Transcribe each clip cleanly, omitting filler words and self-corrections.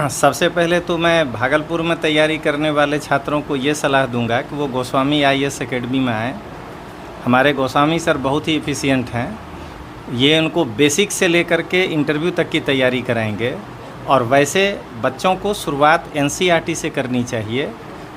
सबसे पहले तो मैं भागलपुर में तैयारी करने वाले छात्रों को ये सलाह दूंगा कि वो गोस्वामी आईएएस एकेडमी में आएँ। हमारे गोस्वामी सर बहुत ही एफिशिएंट हैं। ये उनको बेसिक से लेकर के इंटरव्यू तक की तैयारी कराएंगे। और वैसे बच्चों को शुरुआत एनसीईआरटी से करनी चाहिए।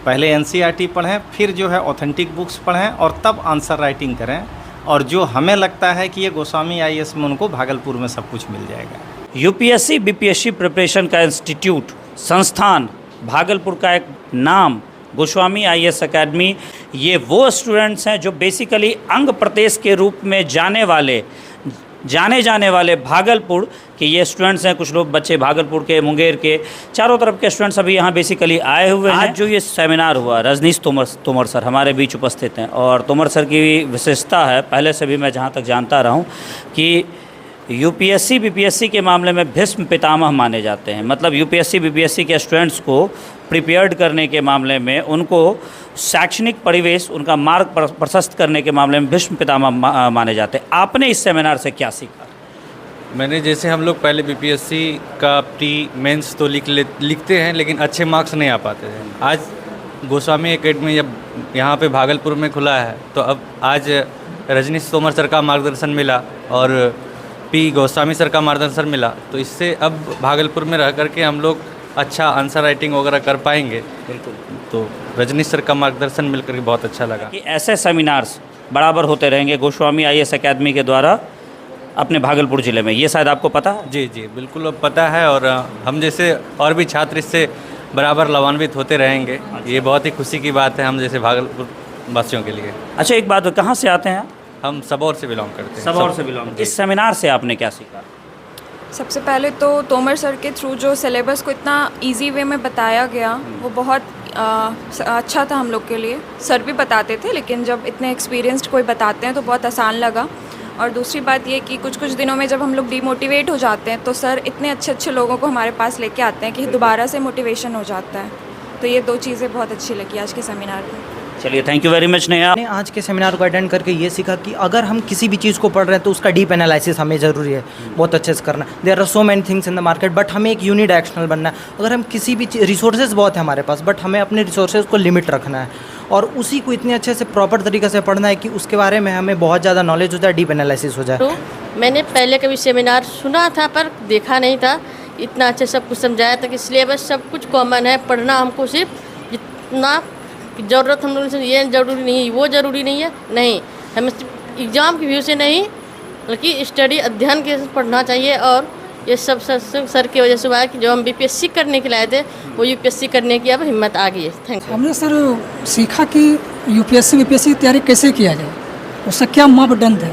पहले एनसीईआरटी पढ़ें, फिर जो है ऑथेंटिक बुक्स पढ़ें और तब आंसर राइटिंग करें। और जो हमें लगता है कि ये गोस्वामी आईएएस में उनको भागलपुर में सब कुछ मिल जाएगा। यूपीएससी बीपीएससी प्रिपरेशन का इंस्टीट्यूट संस्थान भागलपुर का एक नाम गोस्वामी आईएएस एकेडमी। ये वो स्टूडेंट्स हैं जो बेसिकली अंग प्रदेश के रूप में जाने जाने वाले भागलपुर के ये स्टूडेंट्स हैं। कुछ लोग बच्चे भागलपुर के, मुंगेर के, चारों तरफ के स्टूडेंट्स अभी यहाँ बेसिकली आए हुए हैं। आज जो ये सेमिनार हुआ, रजनीश तोमर सर हमारे बीच उपस्थित हैं। और तोमर सर की विशेषता है, पहले से भी मैं जहाँ तक जानता रहा हूँ, कि यूपीएससी बीपीएससी के मामले में भीष्म पितामह माने जाते हैं। मतलब यूपीएससी बीपीएससी के स्टूडेंट्स को प्रिपेयर्ड करने के मामले में, उनको शैक्षणिक परिवेश, उनका मार्ग प्रशस्त करने के मामले में भीष्म पितामह माने जाते हैं। आपने इस सेमिनार से क्या सीखा? मैंने जैसे हम लोग पहले बीपीएससी का प्री मेंस तो लिखते हैं, लेकिन अच्छे मार्क्स नहीं आ पाते थे। आज गोस्वामी एकेडमी जब यहाँ पे भागलपुर में खुला है, तो अब आज रजनीश तोमर सर का मार्गदर्शन मिला और पी गोस्वामी सर का मार्गदर्शन मिला, तो इससे अब भागलपुर में रह करके हम लोग अच्छा आंसर राइटिंग वगैरह कर पाएंगे। बिल्कुल। तो रजनीश सर का मार्गदर्शन मिलकर के बहुत अच्छा लगा। कि ऐसे सेमिनार्स बराबर होते रहेंगे गोस्वामी आईएएस एकेडमी के द्वारा अपने भागलपुर ज़िले में, ये शायद आपको पता है? जी जी बिल्कुल अब पता है। और हम जैसे और भी छात्र इससे बराबर लाभान्वित होते रहेंगे। ये बहुत ही खुशी की बात है हम जैसे भागलपुर वासियों के लिए। अच्छा, एक बात, कहाँ से आते हैं? हम सबौर से बिलोंग करते हैं। सबौर से बिलोंग। इस सेमिनार से आपने क्या सीखा? सबसे पहले तो तोमर सर के थ्रू जो सिलेबस को इतना इजी वे में बताया गया, वो बहुत अच्छा था हम लोग के लिए। सर भी बताते थे, लेकिन जब इतने एक्सपीरियंस्ड कोई बताते हैं तो बहुत आसान लगा। और दूसरी बात ये कि कुछ दिनों में जब हम लोग डीमोटिवेट हो जाते हैं, तो सर इतने अच्छे लोगों को हमारे पास लेके आते हैं कि दोबारा से मोटिवेशन हो जाता है। तो ये दो चीज़ें बहुत अच्छी लगी आज के सेमिनार में। चलिए, thank you very much Neha. मैंने आज के सेमिनार को अटेंड करके ये सीखा कि अगर हम किसी भी चीज़ को पढ़ रहे हैं तो उसका डीप एनालिसिस हमें ज़रूरी है, बहुत अच्छे से करना। There are so many things in the market, but हमें एक यूनिडायरेक्शनल बनना है। अगर हम किसी भी रिसोर्सेज बहुत है हमारे पास, बट हमें अपने रिसोर्सेज को लिमिट रखना है और उसी को इतने अच्छे से प्रॉपर तरीके से पढ़ना है कि उसके बारे में हमें बहुत ज़्यादा नॉलेज हो जाए, डीप एनालिसिस हो जाए। तो मैंने पहले कभी सेमिनार सुना था पर देखा नहीं था, इतना अच्छे सब कुछ समझाया था कि सिलेबस सब कुछ कॉमन है, पढ़ना हमको सिर्फ जितना ज़रूरत हम लोगों से, ये ज़रूरी नहीं, वो ज़रूरी नहीं है, नहीं, हमें एग्ज़ाम के व्यू से नहीं बल्कि स्टडी अध्ययन के पढ़ना चाहिए। और ये सब सर की वजह से हुआ है कि जो हम बीपीएससी करने के लिए आए थे, वो यूपीएससी करने की अब हिम्मत आ गई है। Thank you. हमने सर सीखा कि यूपीएससी बीपीएससी की तैयारी कैसे किया जाए, उसका क्या मापदंड है।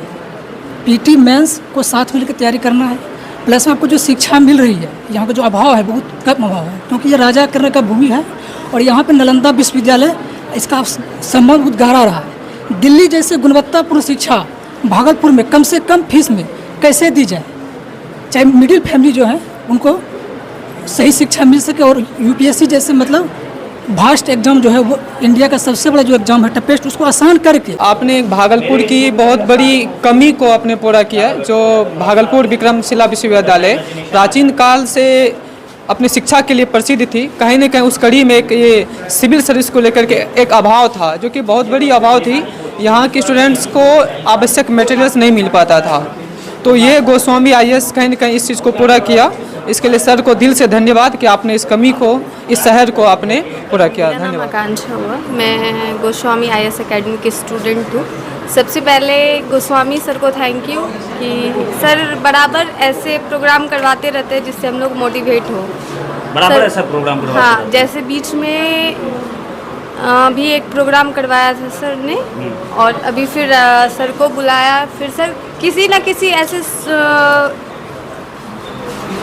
पीटी मेंस को साथ मिलकर तैयारी करना है, प्लस में आपको जो शिक्षा मिल रही है, यहाँ का जो अभाव है बहुत कम अभाव है, क्योंकि ये राजा करने का भूमि है। और यहाँ पे नालंदा विश्वविद्यालय, इसका संबंध बहुत गहरा रहा है। दिल्ली जैसे गुणवत्तापूर्ण शिक्षा भागलपुर में कम से कम फीस में कैसे दी जाए, चाहे मिडिल फैमिली जो है उनको सही शिक्षा मिल सके। और यूपीएससी जैसे मतलब भास्ट एग्जाम जो है, वो इंडिया का सबसे बड़ा जो एग्जाम है टफेस्ट, उसको आसान करके आपने भागलपुर की बहुत बड़ी कमी को आपने पूरा किया। जो भागलपुर विक्रमशिला विश्वविद्यालय प्राचीन काल से अपनी शिक्षा के लिए प्रसिद्ध थी, कहीं न कहीं उस कड़ी में एक ये सिविल सर्विस को लेकर के एक अभाव था, जो कि बहुत बड़ी अभाव थी। यहाँ के स्टूडेंट्स को आवश्यक मटेरियल्स नहीं मिल पाता था। तो ये गोस्वामी आईएएस कहीं न कहीं इस चीज़ को पूरा किया। इसके लिए सर को दिल से धन्यवाद कि आपने इस कमी को, इस शहर को आपने पूरा किया। धन्यवाद। आकांक्षा हुआ, मैं गोस्वामी आईएएस एकेडमी की स्टूडेंट हूँ। सबसे पहले गोस्वामी सर को थैंक यू कि सर बराबर ऐसे प्रोग्राम करवाते रहते हैं जिससे हम लोग मोटिवेट हो। बराबर ऐसा प्रोग्राम करवाते हैं? हाँ, जैसे बीच में भी एक प्रोग्राम करवाया था सर ने, और अभी फिर सर को बुलाया। फिर सर किसी न किसी ऐसे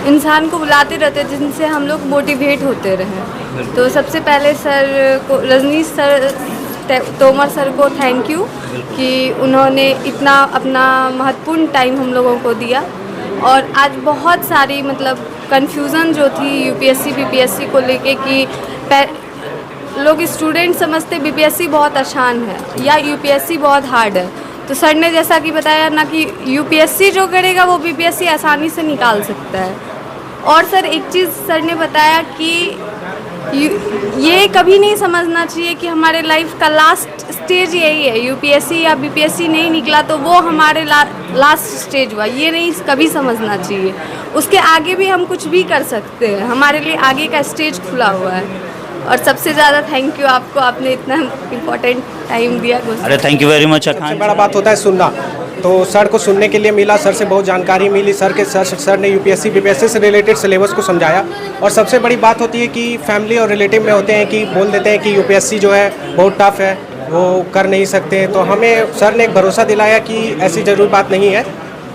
इंसान को बुलाते रहते हैं जिनसे हम लोग मोटिवेट होते रहें। तो सबसे पहले सर को, रजनीश सर तोमर सर को थैंक यू कि उन्होंने इतना अपना महत्वपूर्ण टाइम हम लोगों को दिया। और आज बहुत सारी मतलब कन्फ्यूज़न जो थी यूपीएससी बीपीएससी को लेके कि लोग स्टूडेंट समझते बीपीएससी बहुत आसान है या यूपीएससी बहुत हार्ड है, तो सर ने जैसा कि बताया ना कि यूपीएससी जो करेगा वो बीपीएससी आसानी से निकाल सकता है। और सर एक चीज़ सर ने बताया कि ये कभी नहीं समझना चाहिए कि हमारे लाइफ का लास्ट स्टेज यही है, यूपीएससी या बीपीएससी नहीं निकला तो वो हमारे लास्ट स्टेज हुआ, ये नहीं कभी समझना चाहिए। उसके आगे भी हम कुछ भी कर सकते हैं, हमारे लिए आगे का स्टेज खुला हुआ है। और सबसे ज़्यादा थैंक यू आपको, आपने इतना इम्पोर्टेंट टाइम दिया। अरे थैंक यू वेरी मच। सबसे बड़ा बात होता है सुनना, तो सर को सुनने के लिए मिला, सर से बहुत जानकारी मिली, सर ने यूपीएससी बीपीएससी से रिलेटेड सिलेबस को समझाया। और सबसे बड़ी बात होती है कि फैमिली और रिलेटिव में होते हैं कि बोल देते हैं कि यूपीएससी जो है बहुत टफ है, वो कर नहीं सकते, तो हमें सर ने एक भरोसा दिलाया कि ऐसी ज़रूरी बात नहीं है,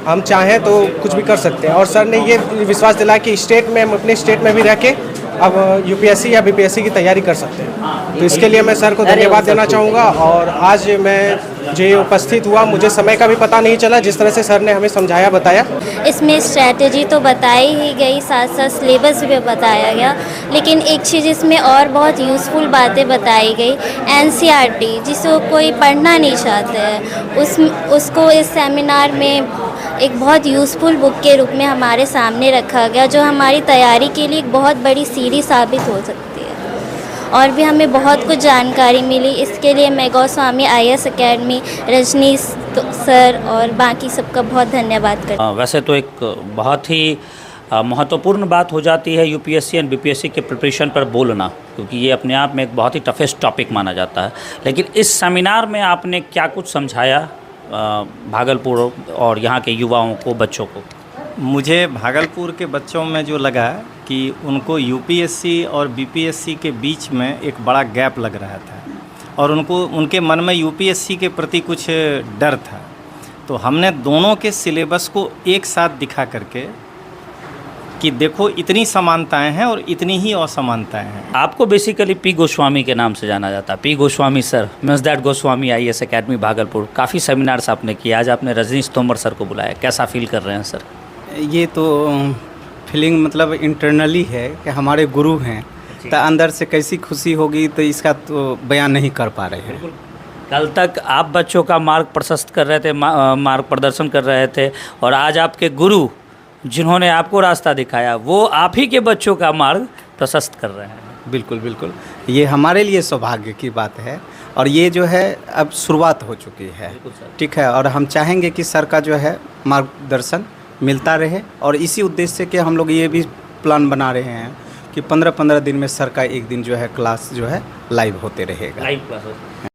हम चाहें तो कुछ भी कर सकते हैं। और सर ने ये विश्वास दिलाया कि स्टेट में हम अपने स्टेट में भी रह के अब यूपीएससी या बीपीएससी की तैयारी कर सकते हैं। तो इसके लिए मैं सर को धन्यवाद देना चाहूँगा। और आज मैं जो उपस्थित हुआ, मुझे समय का भी पता नहीं चला, जिस तरह से सर ने हमें समझाया बताया। इसमें स्ट्रैटेजी तो बताई ही गई, साथ साथ सिलेबस भी बताया गया, लेकिन एक चीज़ इसमें और बहुत यूज़फुल बातें बताई गई, एनसीईआरटी जिसको कोई पढ़ना नहीं चाहता है उसको इस सेमिनार में एक बहुत यूज़फुल बुक के रूप में हमारे सामने रखा गया, जो हमारी तैयारी के लिए एक बहुत बड़ी सीढ़ी साबित हो सकती है। और भी हमें बहुत कुछ जानकारी मिली, इसके लिए मैं Goswami IAS academy, Rajneesh sir और बाकी सबका बहुत धन्यवाद करती हूँ। वैसे तो एक बहुत ही महत्वपूर्ण बात हो जाती है यूपीएससी एंड बीपीएससी के प्रिपरेशन पर बोलना, क्योंकि ये अपने आप में एक बहुत ही टफेस्ट टॉपिक माना जाता है। लेकिन इस सेमिनार में आपने क्या कुछ समझाया भागलपुर और यहाँ के युवाओं को, बच्चों को? मुझे भागलपुर के बच्चों में जो लगा कि उनको यूपीएससी और बीपीएससी के बीच में एक बड़ा गैप लग रहा था और उनके मन में यूपीएससी के प्रति कुछ डर था। तो हमने दोनों के सिलेबस को एक साथ दिखा करके कि देखो इतनी समानताएं हैं और इतनी ही असमानताएं हैं। आपको बेसिकली पी गोस्वामी के नाम से जाना जाता है, P Goswami sir, means that Goswami IAS academy Bhagalpur. काफ़ी सेमिनार्स आपने किए, आज आपने रजनीश तोमर सर को बुलाया, कैसा फील कर रहे हैं सर? ये तो फीलिंग मतलब इंटरनली है कि हमारे गुरु हैं, तो अंदर से कैसी खुशी होगी तो इसका तो बयान नहीं कर पा रहे हैं। कल तक आप बच्चों का मार्ग प्रशस्त कर रहे थे, मार्ग प्रदर्शन कर रहे थे, और आज आपके गुरु जिन्होंने आपको रास्ता दिखाया वो आप ही के बच्चों का मार्ग प्रशस्त कर रहे हैं। बिल्कुल बिल्कुल, ये हमारे लिए सौभाग्य की बात है और ये जो है अब शुरुआत हो चुकी है, ठीक है। और हम चाहेंगे कि सर का जो है मार्गदर्शन मिलता रहे और इसी उद्देश्य से कि हम लोग ये भी प्लान बना रहे हैं कि 15-15 दिन में सर का एक दिन जो है क्लास जो है लाइव होते रहेगा। Live class